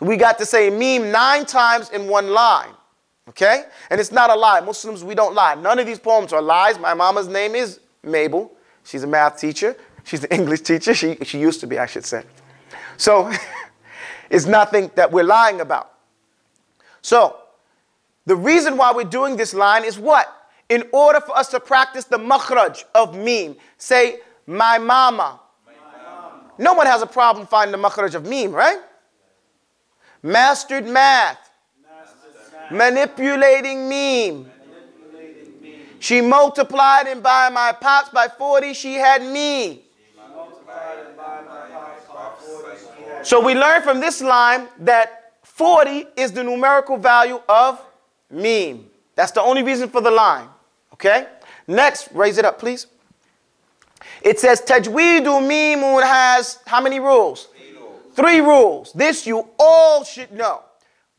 We got to say meme 9 times in one line. Okay? And it's not a lie. Muslims, we don't lie. None of these poems are lies. My mama's name is Mabel. She's a math teacher. She's an English teacher. She used to be, I should say. So it's nothing that we're lying about. So the reason why we're doing this line is what? In order for us to practice the makhraj of meme. Say, my mama. No one has a problem finding the makhraj of meme, right? Mastered math. Manipulating meme. She multiplied and by my pops by 40, she had me. So we learn from this line that 40 is the numerical value of meme. That's the only reason for the line. Okay? Next, raise it up, please. It says Tajweedu Meemun has how many rules? 3 rules. This you all should know.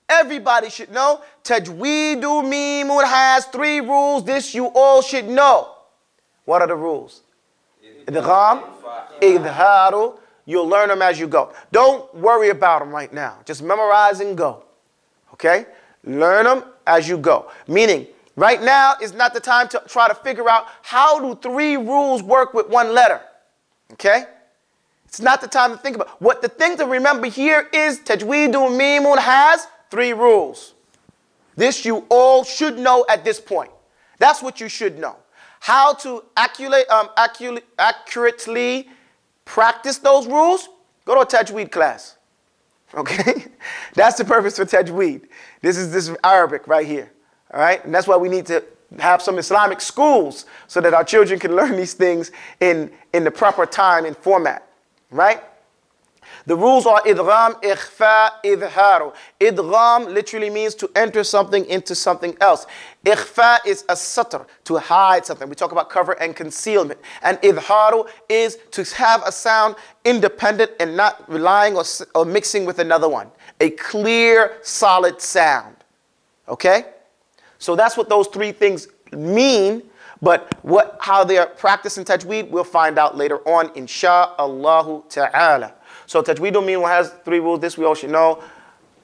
Everybody should know. Tajweedu Meemun has 3 rules. This you all should know. What are the rules? Idgham, Idharu. You'll learn them as you go. Don't worry about them right now. Just memorize and go. Okay? Learn them as you go. Meaning, right now is not the time to try to figure out how do 3 rules work with 1 letter. Okay? It's not the time to think about. What the thing to remember here is Tajweedu Meemun has 3 rules. This you all should know at this point. That's what you should know. How to accurately practice those rules? Go to a Tajweed class. Okay? That's the purpose for Tajweed. This is Arabic right here. All right? And that's why we need to have some Islamic schools so that our children can learn these things in the proper time and format. Right? The rules are idgham, ikhfa, idharu. Idgham literally means to enter something into something else. Ikhfa is a satr, to hide something. We talk about cover and concealment. And idharu is to have a sound independent and not relying or mixing with another one. A clear, solid sound. Okay? So that's what those 3 things mean. But how they are practiced in Tajweed, we'll find out later on, insha'Allahu ta'ala. So Tajweed has 3 rules. This we all should know.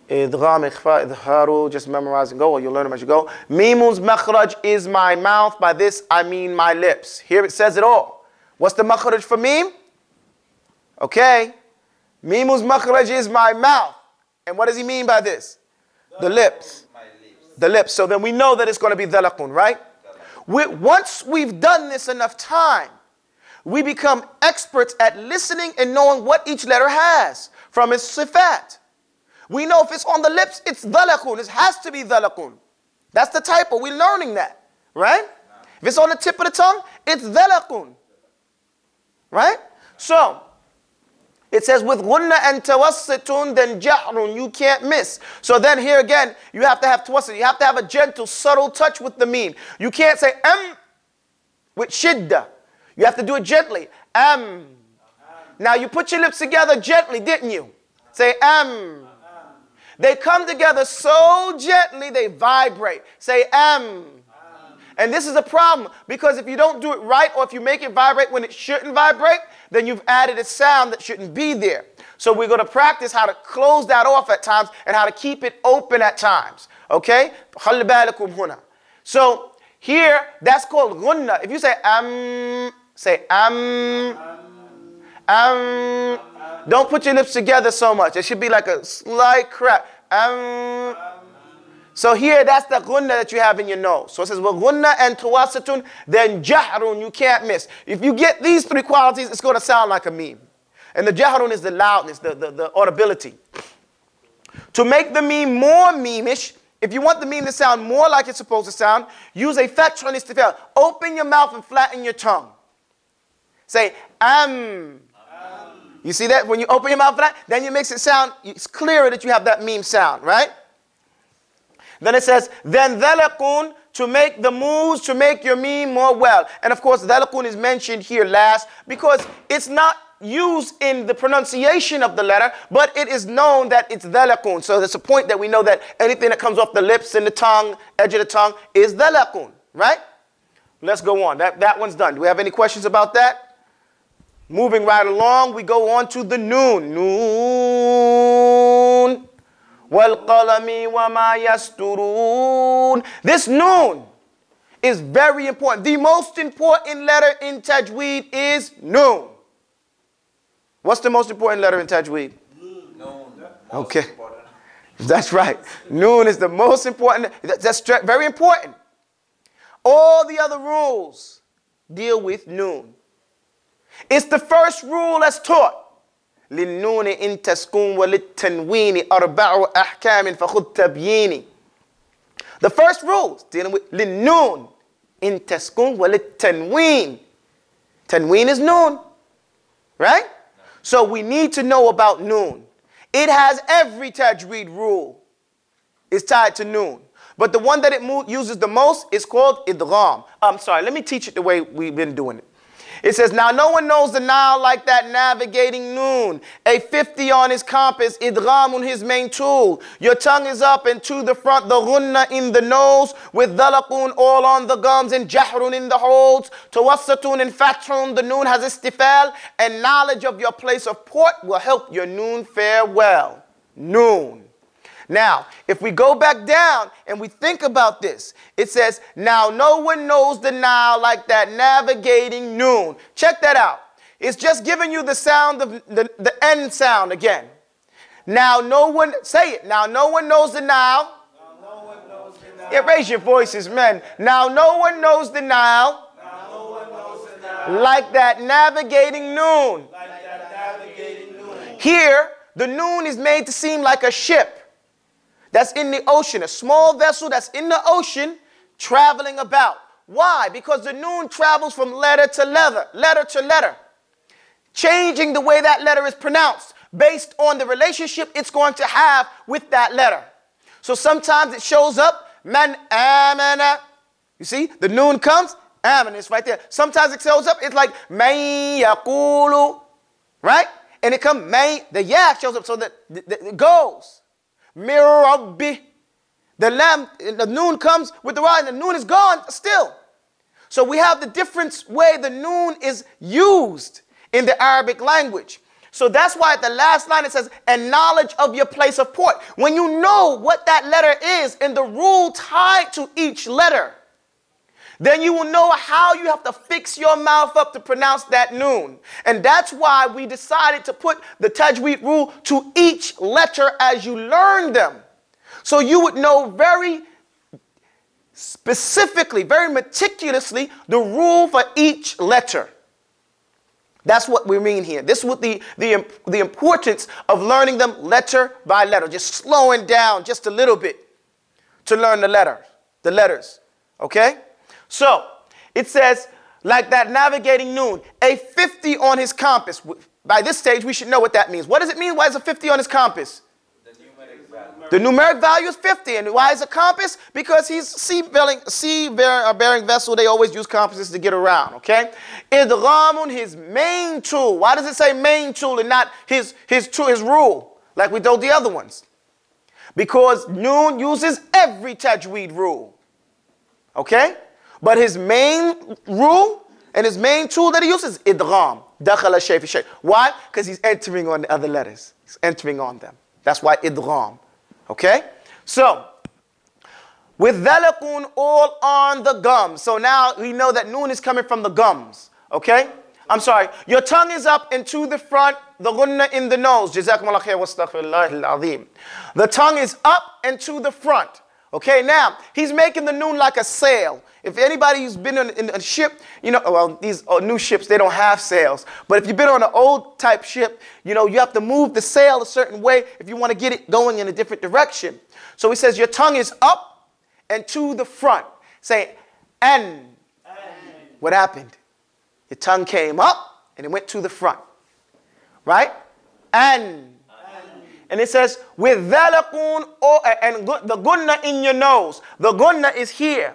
Idgham, ikhfa, idharu. Just memorize and go, or you'll learn them as you go. Meemun's makhraj is my mouth. By this I mean my lips. Here it says it all. What's the makhraj for meme? Okay. Meemun's makhraj is my mouth. And what does he mean by this? The lips. The lips. So then we know that it's going to be dhalaqun, right? Once we've done this enough time, we become experts at listening and knowing what each letter has from its sifat. We know if it's on the lips, it's dhalaqun. It has to be dhalaqun. That's the typo. We're learning that, right? If it's on the tip of the tongue, it's dhalaqun. Right? So, it says with gunna and tawassitun, then jahrun, you can't miss. So then here again, you have to have tawassit. You have to have a gentle, subtle touch with the meme. You can't say with shidda. You have to do it gently. Now you put your lips together gently, didn't you? Say They come together so gently they vibrate. Say And this is a problem because if you don't do it right or if you make it vibrate when it shouldn't vibrate, then you've added a sound that shouldn't be there. So we're going to practice how to close that off at times and how to keep it open at times. Okay? So here, that's called gunna. If you say don't put your lips together so much. It should be like a slight crack. So here, that's the gunna that you have in your nose. So it says, well, gunna and tawassitun, then jahrun, you can't miss. If you get these 3 qualities, it's going to sound like a meme. And the jahrun is the loudness, the audibility. To make the meme more meme-ish, if you want the meme to sound more like it's supposed to sound, use a fatha on istifal. Open your mouth and flatten your tongue. Say, You see that? When you open your mouth flat, then you makes it sound, it's clearer that you have that meme sound, right? Then it says, then dhalaqun, to make the moves, to make your meme more well. And of course, dhalaqun is mentioned here last because it's not used in the pronunciation of the letter, but it is known that it's dhalaqun. So there's a point that we know that anything that comes off the lips and the tongue, edge of the tongue, is dhalaqun, right? Let's go on. That one's done. Do we have any questions about that? Moving right along, we go on to the noon. Noon. وَالْقَلَمِ وَمَا يَسْطُرُونَ. This noon is very important. The most important letter in Tajweed is noon. What's the most important letter in Tajweed? Noon. Okay. That's right. Noon is the most important. That's very important. All the other rules deal with noon. It's the first rule that's taught. للنون إن تسكن وللتنوين أربع أحكام فخذ تبييني. The first rule is dealing with للنون إن تسكن وللتنوين. Tanween is noon, right? So we need to know about noon. It has every tajweed rule is tied to noon. But the one that it uses the most is called idgham. I'm sorry, let me teach it the way we've been doing it. It says, now no one knows the Nile like that navigating noon. A 50 on his compass, idgham on his main tool. Your tongue is up and to the front, the ghunna in the nose, with dalaqun all on the gums and jahrun in the holds. Tawassatun and fathun, the noon has istifal, and knowledge of your place of port will help your noon fare well. Noon. Now, if we go back down and we think about this, it says, now no one knows the Nile like that navigating noon. Check that out. It's just giving you the sound of the N sound again. Now no one, say it. Now no one knows the Nile. Now no one knows the Nile. Yeah, raise your voices, men. Now no one knows the Nile. Now no one knows the Nile. Like that navigating noon. Like that navigating noon. Here, the noon is made to seem like a ship that's in the ocean, a small vessel that's in the ocean traveling about. Why? Because the noon travels from letter to letter, changing the way that letter is pronounced based on the relationship it's going to have with that letter. So sometimes it shows up, man amana. You see, the noon comes, amana is right there. Sometimes it shows up, it's like man yaqulu, right? And it comes, man, the yak shows up so that it goes. Mirabbi. The lamb, the noon comes with the ra, and the noon is gone still. So we have the different way the noon is used in the Arabic language. So that's why at the last line it says, and knowledge of your place of port. When you know what that letter is and the rule tied to each letter, then you will know how you have to fix your mouth up to pronounce that noon. And that's why we decided to put the tajweed rule to each letter as you learn them. So you would know very specifically, very meticulously, the rule for each letter. That's what we mean here. This is what the importance of learning them letter by letter, just slowing down just a little bit to learn the letters, okay? So, it says, like that navigating noon, a 50 on his compass. By this stage, we should know what that means. What does it mean? Why is a 50 on his compass? The numeric value. The numeric value is 50. And why is a compass? Because he's sea-bearing vessel. They always use compasses to get around, okay? Idghamun, his main tool. Why does it say main tool and not his rule, like we told the other ones? Because noon uses every tajweed rule, okay? But his main rule and his main tool that he uses is idgham. Dakhala shay fi shay. Why? Because he's entering on the other letters. He's entering on them. That's why idgham. Okay? So, with dhalaqun all on the gums. So now we know that noon is coming from the gums. Okay? I'm sorry. Your tongue is up and to the front, the ghunna in the nose. Jazakumullah khair wa astaghfirullahil azim. The tongue is up and to the front. Okay, now, he's making the noon like a sail. If anybody's been in a ship, you know, well, these new ships, they don't have sails. But if you've been on an old type ship, you know, you have to move the sail a certain way if you want to get it going in a different direction. So he says your tongue is up and to the front. Say, an. What happened? Your tongue came up and it went to the front. Right? An. And it says, with dhalaqun, and the gunna in your nose. The gunna is here.